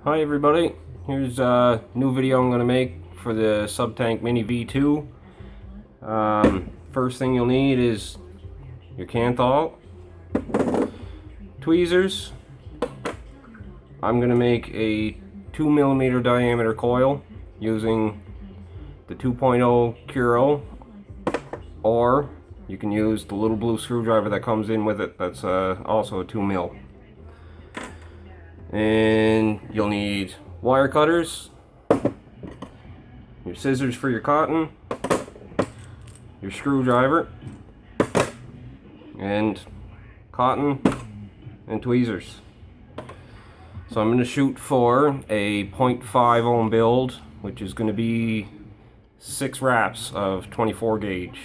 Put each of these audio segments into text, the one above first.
Hi everybody, here's a new video I'm going to make for the SubtankMiniV2. First thing you'll need is your Canthal, tweezers. I'm going to make a 2mm diameter coil using the 2.0 Curo, or you can use the little blue screwdriver that comes in with it, that's also a 2mm. And you'll need wire cutters, your scissors for your cotton, your screwdriver, and cotton and tweezers. So I'm going to shoot for a 0.5 ohm build, which is going to be 6 wraps of 24 gauge.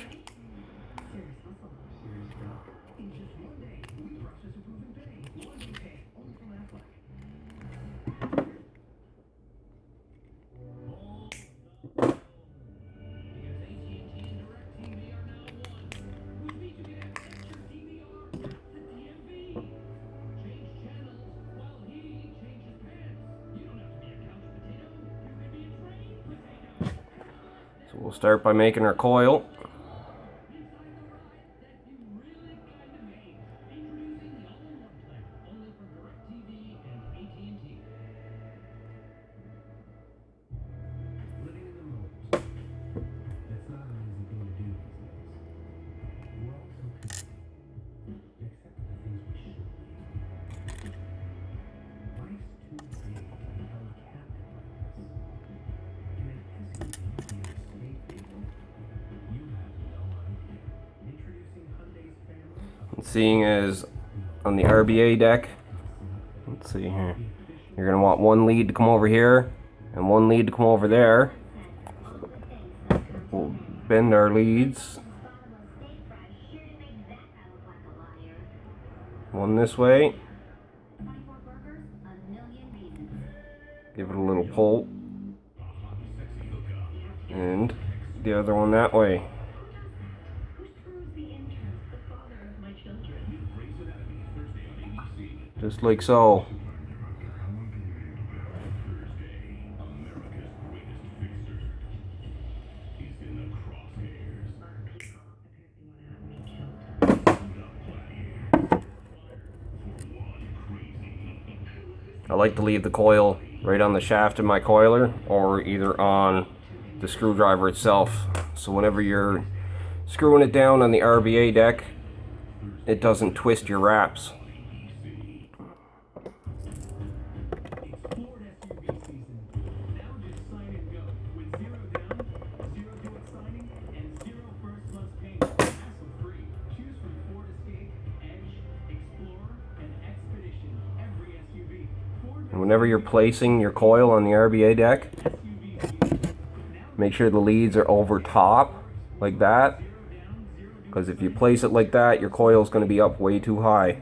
So we'll start by making our coil. Seeing as on the RBA deck, let's see here, you're going to want one lead to come over here and one lead to come over there. We'll bend our leads, one this way, give it a little pull, and the other one that way. Just like so. I like to leave the coil right on the shaft of my coiler or either on the screwdriver itself. So whenever you're screwing it down on the RBA deck, it doesn't twist your wraps. And whenever you're placing your coil on the RBA deck, make sure the leads are over top, like that. Because if you place it like that, your coil is going to be up way too high.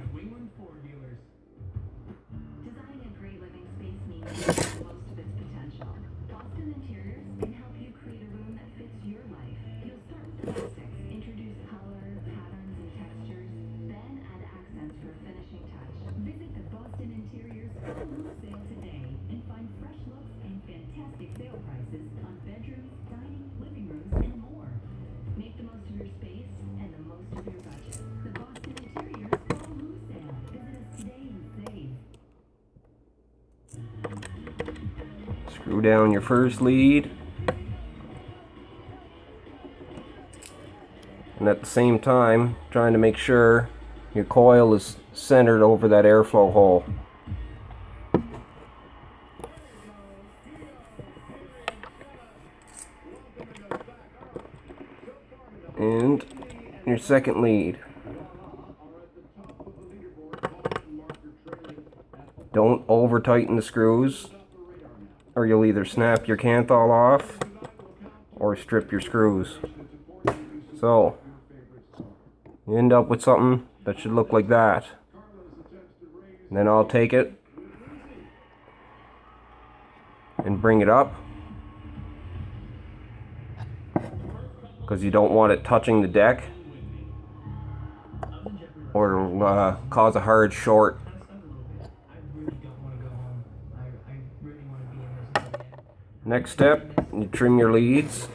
Screw down your first lead, and at the same time trying to make sure your coil is centered over that airflow hole. And your second lead. Don't over tighten the screws, or you'll either snap your Canthal off or strip your screws. So you end up with something that should look like that. And then I'll take it and bring it up, because you don't want it touching the deck or it'll cause a hard short. Next step, you trim your leads.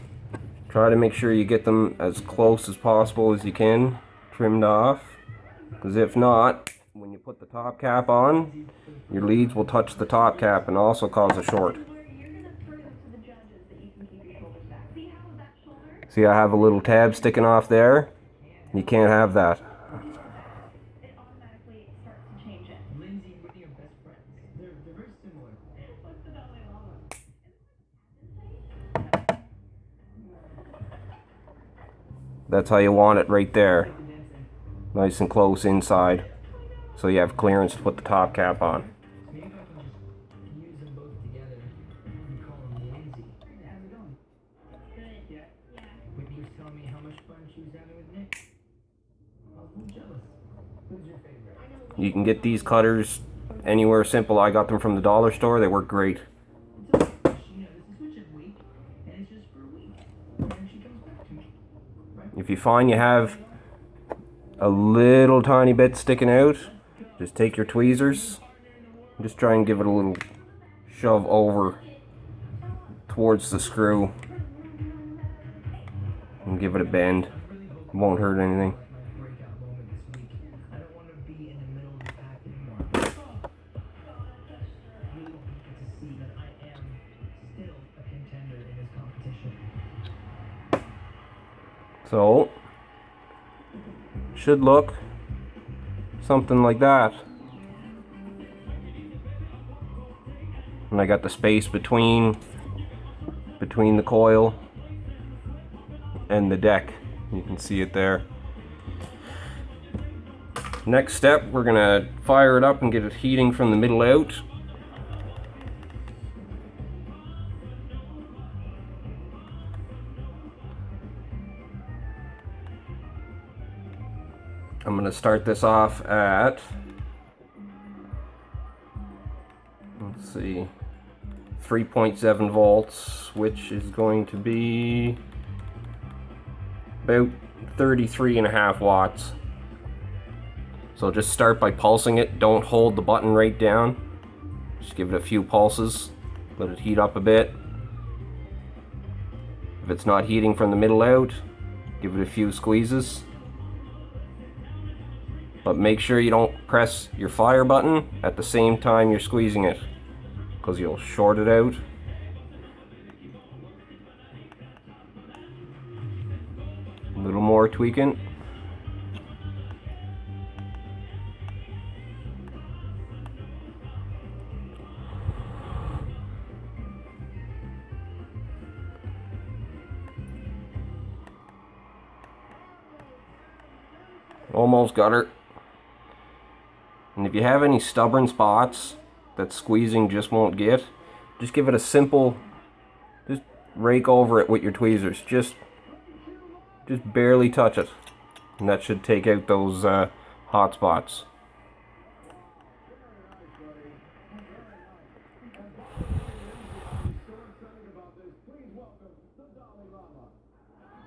Try to make sure you get them as close as possible as you can, trimmed off. Because if not, when you put the top cap on, your leads will touch the top cap and also cause a short. See, I have a little tab sticking off there. You can't have that. That's how you want it right there. Nice and close inside. So you have clearance to put the top cap on. You can get these cutters anywhere simple. I got them from the dollar store. They work great. If you find you have a little tiny bit sticking out, just take your tweezers and just try and give it a little shove over towards the screw and give it a bend. It won't hurt anything. So, should look something like that. And I got the space between the coil and the deck. You can see it there. Next step, we're gonna fire it up and get it heating from the middle out. I'm going to start this off at, let's see, 3.7 volts, which is going to be about 33.5 watts. So just start by pulsing it. Don't hold the button right down. Just give it a few pulses. Let it heat up a bit. If it's not heating from the middle out, give it a few squeezes. But make sure you don't press your fire button at the same time you're squeezing it, because you'll short it out. A little more tweaking. Almost got her. And if you have any stubborn spots that squeezing just won't get, just give it a simple, just rake over it with your tweezers. Just barely touch it. And that should take out those hot spots.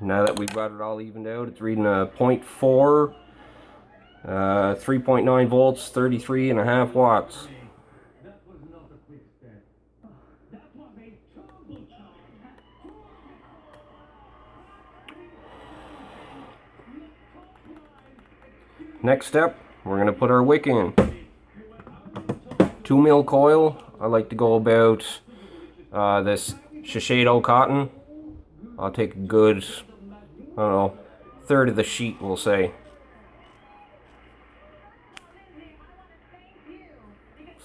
Now that we've got it all evened out, it's reading a 0.4. 3.9 volts, 33.5 watts. Next step, we're going to put our wick in. 2mm coil. I like to go about this Shiseido cotton. I'll take a good, I don't know, third of the sheet, we'll say.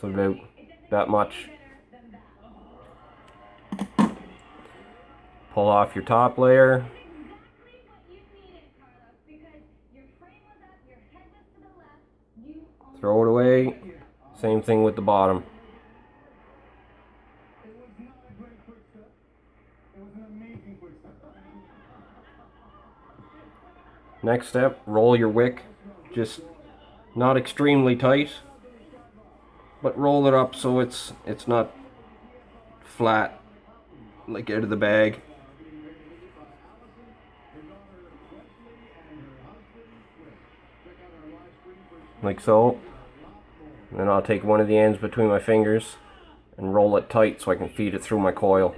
So about that much. Pull off your top layer. Throw it away. Same thing with the bottom. Next step, roll your wick. Just not extremely tight, but roll it up so it's not flat, like out of the bag. Like so. And then I'll take one of the ends between my fingers and roll it tight so I can feed it through my coil.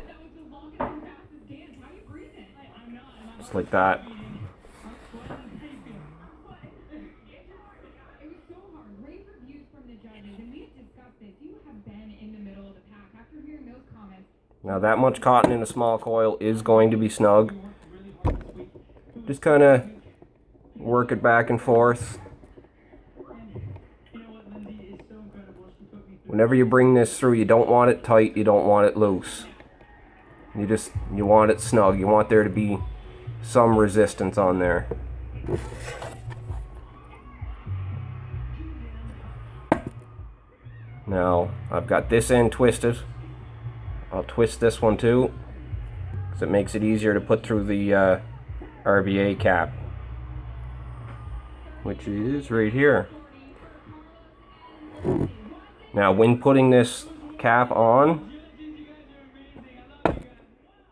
Just like that. Now that much cotton in a small coil is going to be snug. Just kind of work it back and forth. Whenever you bring this through, you don't want it tight, you don't want it loose. You want it snug. You want there to be some resistance on there. Now, I've got this end twisted. I'll twist this one too, because it makes it easier to put through the RBA cap, which is right here. Now, when putting this cap on,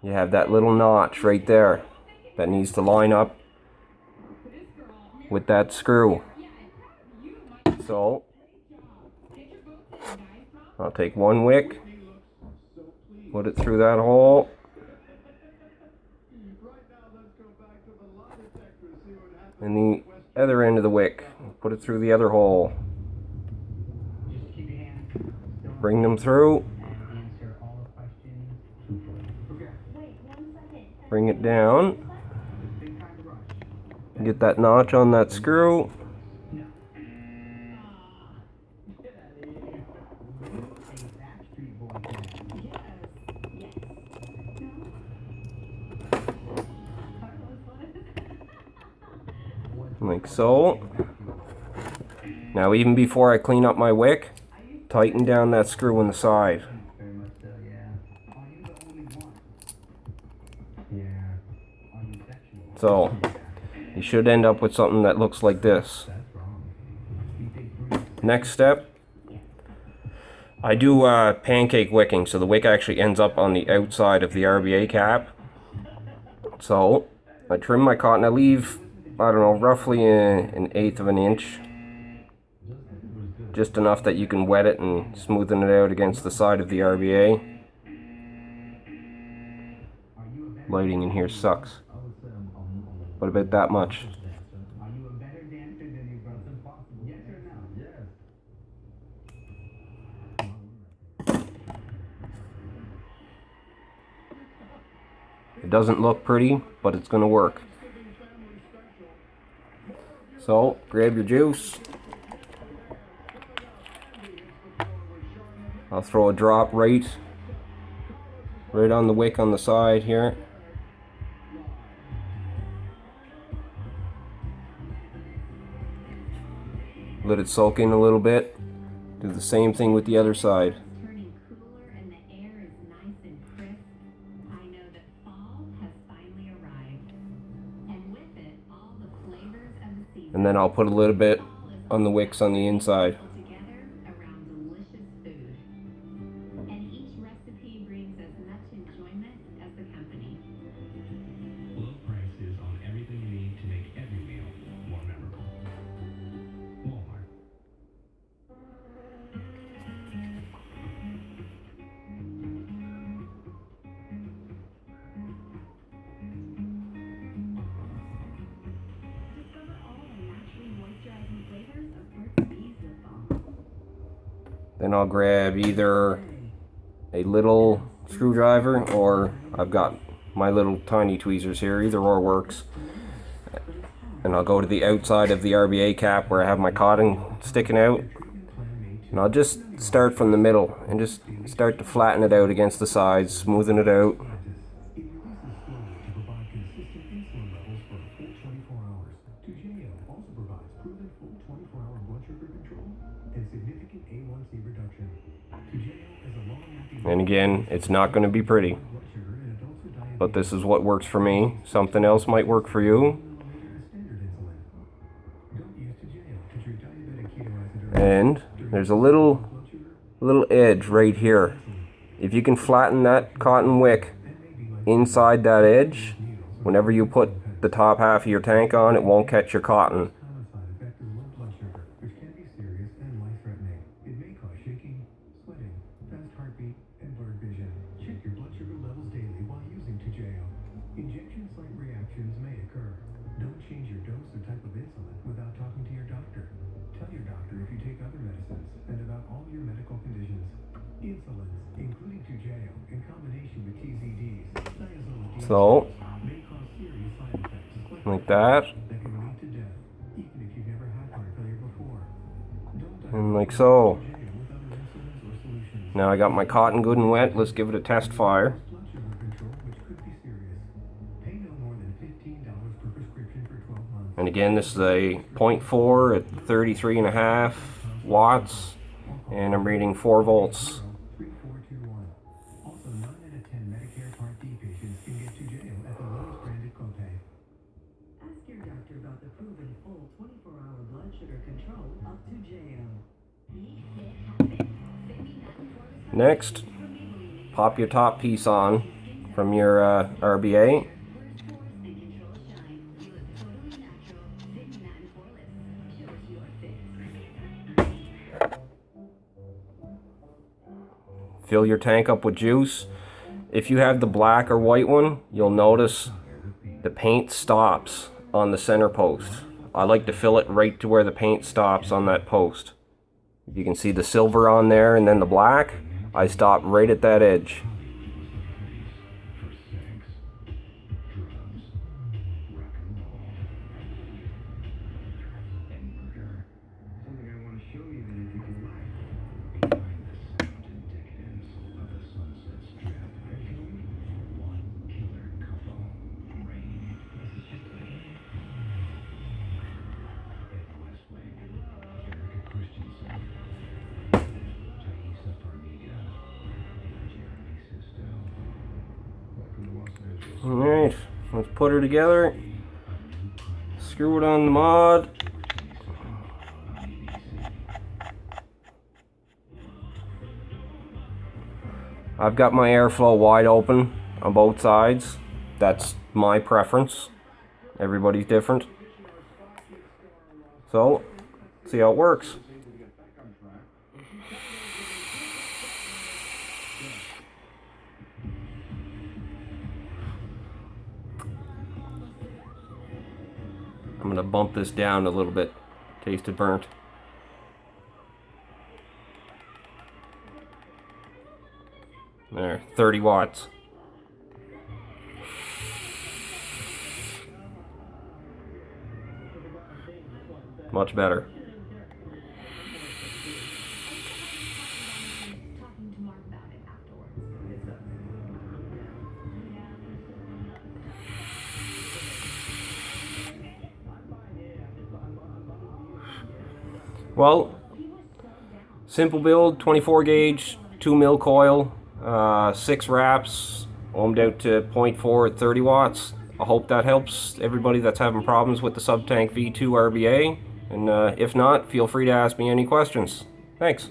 you have that little notch right there that needs to line up with that screw. So, I'll take one wick, put it through that hole, and the other end of the wick, put it through the other hole. Bring them through. Bring it down. Get that notch on that screw. Like so. Now, even before I clean up my wick, tighten down that screw in the side. So, you should end up with something that looks like this. Next step, I do pancake wicking, so the wick actually ends up on the outside of the RBA cap. So, I trim my cotton. I leave, I don't know, roughly an eighth of an inch. Just enough that you can wet it and smoothen it out against the side of the RBA. Lighting in here sucks. But about that much. It doesn't look pretty, but it's going to work. So, grab your juice. I'll throw a drop right on the wick on the side here. Let it soak in a little bit. Do the same thing with the other side. And then I'll put a little bit on the wicks on the inside. Then I'll grab either a little screwdriver, or I've got my little tiny tweezers here, either or works. And I'll go to the outside of the RBA cap where I have my cotton sticking out. And I'll just start from the middle and just start to flatten it out against the sides, smoothing it out. And again, it's not going to be pretty, but this is what works for me. Something else might work for you. And there's a little edge right here. If you can flatten that cotton wick inside that edge, whenever you put the top half of your tank on, it won't catch your cotton. So, like that. And like so. Now I got my cotton good and wet. Let's give it a test fire. And again, this is a 0.4 at 33.5 watts, and I'm reading 4 volts. Next, pop your top piece on from your RBA. Fill your tank up with juice. If you have the black or white one, you'll notice the paint stops on the center post. I like to fill it right to where the paint stops on that post. If you can see the silver on there and then the black, I stop right at that edge. Alright, let's put her together. Screw it on the mod. I've got my airflow wide open on both sides. That's my preference. Everybody's different. So, see how it works. I'm going to bump this down a little bit. Tasted burnt. There, 30 watts. Much better. Well, simple build, 24 gauge, 2 mil coil, 6 wraps, ohmed out to 0.4 at 30 watts. I hope that helps everybody that's having problems with the SubtankMiniV2 RBA. And if not, feel free to ask me any questions. Thanks.